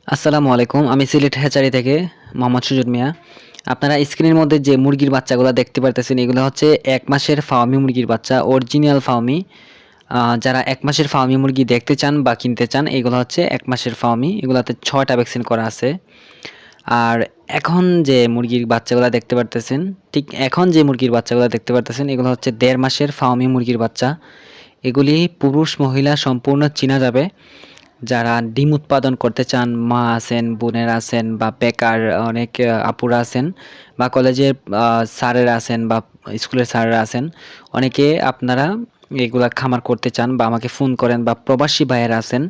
আসসালামু আলাইকুম। আমি সিলেট হ্যাচারি থেকে মোহাম্মদ সুজন মিয়া। আপনারা স্ক্রিনের মধ্যে যে মুরগির বাচ্চাগুলা দেখতে পারতেছেন, এগুলো হচ্ছে ১ মাসের ফার্মি মুরগির বাচ্চা, অরিজিনাল ফার্মি। যারা ১ মাসের ফার্মি মুরগি দেখতে চান বা কিনতে চান, এগুলো হচ্ছে ১ মাসের ফার্মি। এগুলাতে ৬ টা ভ্যাকসিন করা আছে। আর এখন যে মুরগির বাচ্চাগুলা দেখতে পারতেছেন, ঠিক এখন যে মুরগির বাচ্চাগুলা দেখতে পারতেছেন, এগুলো হচ্ছে ১.৫ মাসের ফার্মি মুরগির বাচ্চা। এগুলি পুরুষ মহিলা সম্পূর্ণ চিনা যাবে। যারা ডিম উৎপাদন করতে চান, মা আছেন, বোনেরা আছেন বা বেকার অনেক আপুরা আছেন বা কলেজের স্যারেরা আছেন বা স্কুলের স্যারেরা আছেন। অনেকে আপনারা এগুলা খামার করতে চান বা আমাকে ফোন করেন বা প্রবাসী ভাইয়েরা আছেন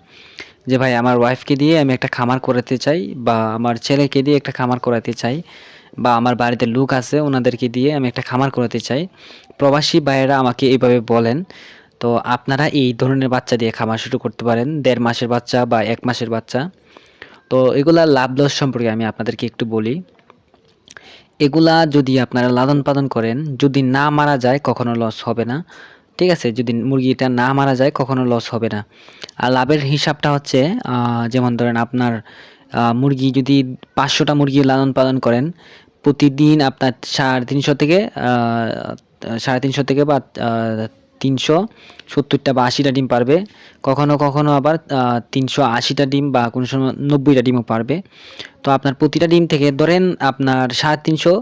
যে, "ভাই আমার ওয়াইফকে দিয়ে আমি একটা খামার করাতে চাই বা আমার ছেলেকে দিয়ে একটা খামার করাতে চাই বা আমার বাড়িতে লোক আছে ওনাদেরকে দিয়ে আমি একটা খামার করাতে চাই।" প্রবাসী ভাইয়েরা আমাকে এভাবে বলেন। তো আপনারা এই ধরনের বাচ্চা দিয়ে খামার শুরু করতে পারেন। ১.৫ মাসের বাচ্চা বা ১ মাসের বাচ্চা। তো এগুলা লাভ লস সম্পর্কে আমি আপনাদেরকে একটু বলি। এগুলা যদি আপনারা লালন-পালন করেন, যদি না মারা যায় কখনো লস হবে না। ঠিক আছে? যদি মুরগিটা না মারা যায় কখনো লস হবে না। আর লাভের হিসাবটা হচ্ছে যেমন ধরেন আপনার মুরগি যদি ৫০০ টা মুরগি লালন-পালন করেন, প্রতিদিন আপনার ৩৫০ থেকে ৩৫০ থেকে বা ৩৭০ টা বা ৮০ টা ডিম পারবে। কখনো আবার ৩৮০ টা ডিম বা কোনো সময় ৯০ টা ডিমও পারবে। তো আপনার প্রতিটা ডিম থেকে ধরেন আপনার ৩৫০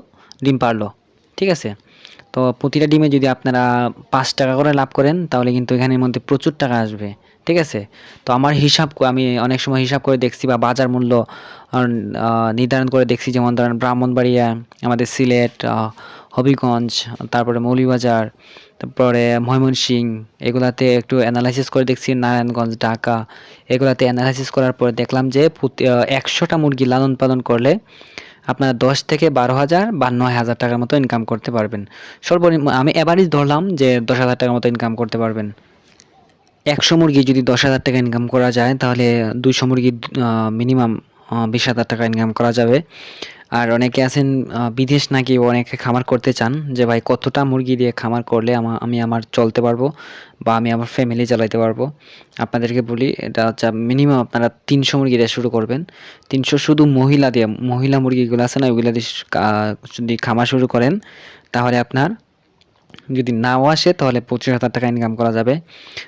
ডিম পারলো। ঠিক আছে? তো প্রতিটা ডিমে যদি আপনারা ৳৫ করে লাভ করেন তাহলে কিন্তু এখানের মধ্যে প্রচুর টাকা আসবে। ঠিক আছে? তো আমার আমি অনেক সময় হিসাব করে দেখছি বা বাজার মূল্য আন আ নির্ধারণ করে দেখছি, যেমন ধরেন ব্রাহ্মণবাড়িয়া, আমাদের সিলেট, হবিগঞ্জ, তারপরে মৌলভীবাজার, তারপরে ময়মনসিংহ, এগুলাতে একটু এনালাইসিস করে দেখছি, নারায়ণগঞ্জ, ঢাকা, এগুলাতে এনালাইসিস করার পরে দেখলাম যে ১০০ টা মুরগি লালন পালন করলে আপনার ১০ থেকে ১২,০০০ বা ৯,০০০ টাকার মতো ইনকাম করতে পারবেন। আমি এভারেজ ধরলাম যে ১০,০০০ টাকার মতো ইনকাম করতে পারবেন। ১০০ মুরগি যদি ১০,০০০ টাকা ইনকাম করা যায় তাহলে ২০০ মুরগি মিনিমাম ২০,০০০ টাকা ইনকাম করা যাবে। আর অনেকে আছেন বিদেশ নাকি অনেকে খামার করতে চান যে, ভাই কতটা মুরগি দিয়ে খামার করলে আমি আমার চলতে পারবো বা আমি আমার ফ্যামিলি চালাইতে পারবো। আপনাদেরকে বলি, এটা হচ্ছে মিনিমাম আপনারা ৩০০ মুরগি দিয়ে শুরু করবেন। ৩০০ শুধু মহিলা মুরগিগুলো আছে না, ওইগুলা দিয়ে যদি খামার শুরু করেন তাহলে আপনার যদি নাও আসে তাহলে ২৫,০০০ টাকা ইনকাম করা যাবে।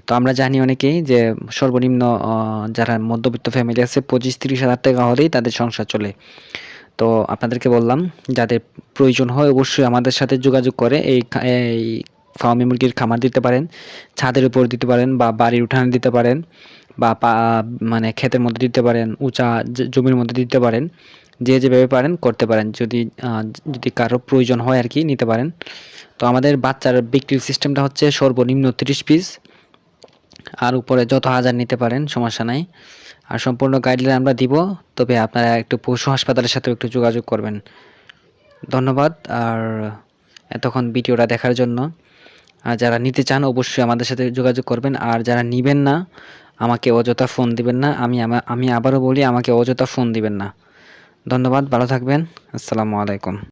তো আমরা জানি অনেকেই যে সর্বনিম্ন যারা মধ্যবিত্ত ফ্যামিলি আছে ২৫-৩০,০০০ টাকা হলেই তাদের সংসার চলে। তো আপনাদেরকে বললাম, যাদের প্রয়োজন হয় অবশ্যই আমাদের সাথে যোগাযোগ করে এই ফার্মি মুরগির খামার দিতে পারেন। ছাদের উপর দিতে পারেন বা বাড়ির উঠানে দিতে পারেন বা মানে ক্ষেতের মধ্যে দিতে পারেন, উঁচা জমির মধ্যে দিতে পারেন। যে যেভাবে পারেন করতে পারেন। যদি কারো প্রয়োজন হয় আরকি নিতে পারেন। তো আমাদের বাচ্চার বিক্রির সিস্টেমটা হচ্ছে সর্বনিম্ন ৩০ পিস, আর উপরে যত হাজার নিতে পারেন সমস্যা নাই। আর সম্পূর্ণ গাইডলাইন আমরা দিব। তবে আপনারা একটু পশু হাসপাতালের সাথেও একটু যোগাযোগ করবেন। ধন্যবাদ। আর এতক্ষণ ভিডিওটা দেখার জন্য। আর যারা নিতে চান অবশ্যই আমাদের সাথে যোগাযোগ করবেন। আর যারা নিবেন না, আমাকে অযথা ফোন দিবেন না। আমি আবারও বলি, আমাকে অযথা ফোন দিবেন না। ধন্যবাদ, ভালো থাকবেন। আসসালামু আলাইকুম।